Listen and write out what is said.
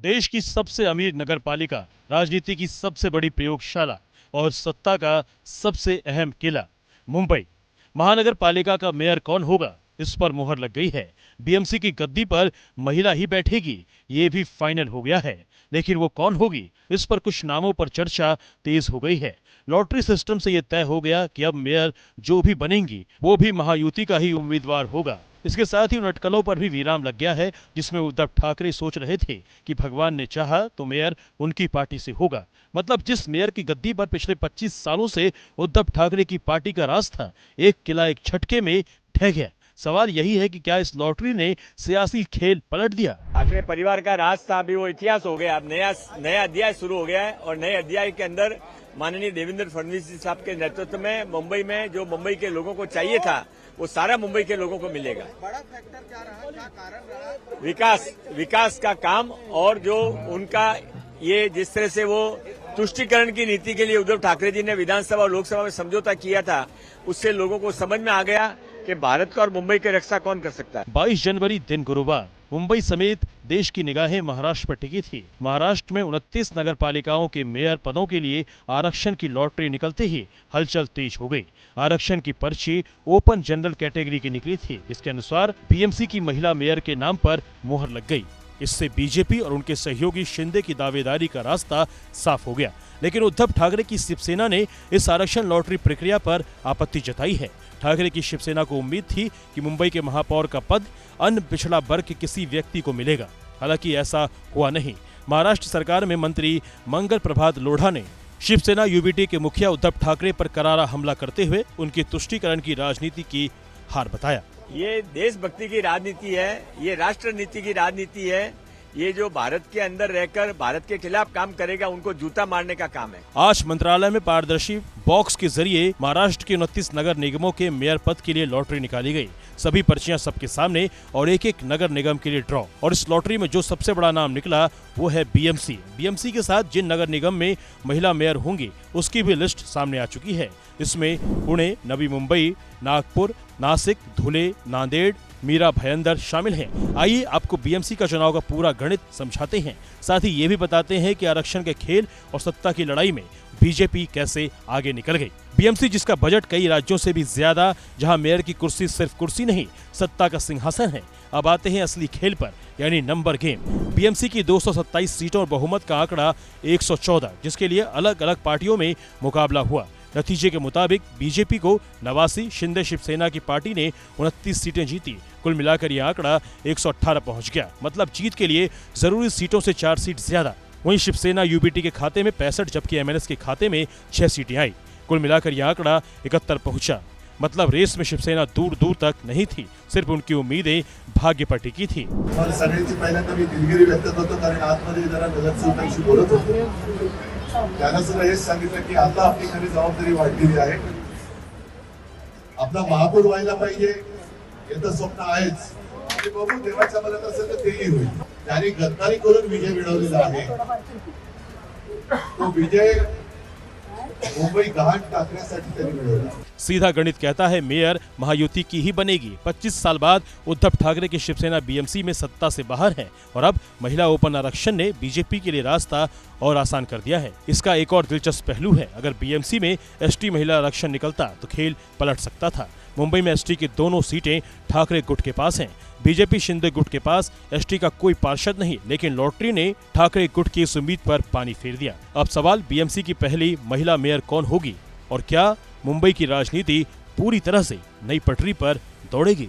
देश की सबसे अमीर नगरपालिका, राजनीति की सबसे बड़ी प्रयोगशाला और सत्ता का सबसे अहम किला मुंबई महानगर पालिका का मेयर कौन होगा, इस पर मुहर लग गई है। बीएमसी की गद्दी पर महिला ही बैठेगी, ये भी फाइनल हो गया है। लेकिन वो कौन होगी, इस पर कुछ नामों पर चर्चा तेज हो गई है। लॉटरी सिस्टम से ये तय हो गया कि अब मेयर जो भी बनेंगी वो भी महायुति का ही उम्मीदवार होगा। इसके साथ ही उन अटकलों पर भी विराम लग गया है जिसमें उद्धव ठाकरे सोच रहे थे कि भगवान ने चाहा तो मेयर उनकी पार्टी से होगा। मतलब जिस मेयर की गद्दी पर पिछले 25 सालों से उद्धव ठाकरे की पार्टी का राज था, एक किला एक झटके में ढह गया। सवाल यही है कि क्या इस लॉटरी ने सियासी खेल पलट दिया? ठाकरे परिवार का राज था, अभी वो इतिहास हो गया। अब नया अध्याय शुरू हो गया है और नए अध्याय के अंदर माननीय देवेंद्र फडणवीस जी साहब के नेतृत्व में मुंबई में जो मुंबई के लोगों को चाहिए था वो सारा मुंबई के लोगों को मिलेगा। बड़ा फैक्टर क्या रहा, क्या कारण रहा? विकास का काम और जो उनका ये जिस तरह से वो तुष्टीकरण की नीति के लिए उद्धव ठाकरे जी ने विधानसभा और लोकसभा में समझौता किया था, उससे लोगों को समझ में आ गया कि भारत का और मुंबई की रक्षा कौन कर सकता है। 22 जनवरी दिन गुरुवार मुंबई समेत देश की निगाहें महाराष्ट्र पर टिकी थी। महाराष्ट्र में 29 नगर पालिकाओं के मेयर पदों के लिए आरक्षण की लॉटरी निकलते ही हलचल तेज हो गई। आरक्षण की पर्ची ओपन जनरल कैटेगरी की निकली थी। इसके अनुसार बीएमसी की महिला मेयर के नाम पर मुहर लग गई। इससे बीजेपी और उनके सहयोगी शिंदे की दावेदारी का रास्ता साफ हो गया। लेकिन उद्धव ठाकरे की शिवसेना ने इस आरक्षण लॉटरी प्रक्रिया पर आपत्ति जताई है। ठाकरे की शिवसेना को उम्मीद थी कि मुंबई के महापौर का पद अन्य पिछड़ा वर्ग के किसी व्यक्ति को मिलेगा। हालांकि ऐसा हुआ नहीं। महाराष्ट्र सरकार में मंत्री मंगल प्रभात लोढ़ा ने शिवसेना यूबीटी के मुखिया उद्धव ठाकरे पर करारा हमला करते हुए उनकी तुष्टीकरण की राजनीति की हार बताया। ये देशभक्ति की राजनीति है, ये राष्ट्र नीति की राजनीति है। ये जो भारत के अंदर रहकर भारत के खिलाफ काम करेगा उनको जूता मारने का काम है। आज मंत्रालय में पारदर्शी बॉक्स के जरिए महाराष्ट्र के 29 नगर निगमों के मेयर पद के लिए लॉटरी निकाली गई। सभी पर्चियां सबके सामने और एक एक नगर निगम के लिए ड्रॉ। और इस लॉटरी में जो सबसे बड़ा नाम निकला वो है बीएमसी। बीएमसी के साथ जिन नगर निगम में महिला मेयर होंगी उसकी भी लिस्ट सामने आ चुकी है। इसमें पुणे, नवी मुंबई, नागपुर, नासिक, धुले, नांदेड़, मीरा भयंदर शामिल हैं। आइए आपको बीएमसी का चुनाव का पूरा गणित समझाते हैं। साथ ही ये भी बताते हैं कि आरक्षण के खेल और सत्ता की लड़ाई में बीजेपी कैसे आगे निकल गई। बीएमसी जिसका बजट कई राज्यों से भी ज्यादा, जहां मेयर की कुर्सी सिर्फ कुर्सी नहीं सत्ता का सिंहासन है। अब आते हैं असली खेल पर, यानी नंबर गेम। बीएमसी की 227 सीटों और बहुमत का आंकड़ा 114, जिसके लिए अलग अलग पार्टियों में मुकाबला हुआ। नतीजे के मुताबिक बीजेपी को 89, शिंदे शिवसेना की पार्टी ने 29 सीटें जीती। कुल मिलाकर यह आंकड़ा 118 पहुंच गया। मतलब जीत के लिए जरूरी सीटों से 4 सीट ज्यादा। वहीं शिवसेना यूबीटी के खाते में 65, जबकि एमएनएस के खाते में 6 सीटें आई। कुल मिलाकर यह आंकड़ा 71 पहुंचा। मतलब रेस में शिवसेना दूर दूर तक नहीं थी, सिर्फ उनकी उम्मीदें भाग्य पर टिकी थी। पहिल्यांदा मी दिलगिरी व्यक्त करतो, कारण आतमध्ये जरा नगरसेवकांशी बोलत होतो। त्यांना सुद्धा हेच सांगितलं की आता आपली खरी जबाबदारी वाढलेली आहे। आपला महापौर व्हायला पाहिजे याचं स्वप्न आहेच। आणि बघू देवाच्या मनात असेल तर तेही होईल। त्यांनी गद्दारी करून विजय मिळवलेला आहे। तो विजय मुंबई गहाण टाकण्यासाठी त्यांनी मिळवला। सीधा गणित कहता है मेयर महायुति की ही बनेगी। 25 साल बाद उद्धव ठाकरे की शिवसेना बीएमसी में सत्ता से बाहर है और अब महिला ओपन आरक्षण ने बीजेपी के लिए रास्ता और आसान कर दिया है। इसका एक और दिलचस्प पहलू है, अगर बीएमसी में एसटी महिला आरक्षण निकलता तो खेल पलट सकता था। मुंबई में एसटी की दोनों सीटें ठाकरे गुट के पास हैं। बीजेपी शिंदे गुट के पास एसटी का कोई पार्षद नहीं, लेकिन लॉटरी ने ठाकरे गुट की इस उम्मीद पर पानी फेर दिया। अब सवाल बीएमसी की पहली महिला मेयर कौन होगी और क्या मुंबई की राजनीति पूरी तरह से नई पटरी पर दौड़ेगी?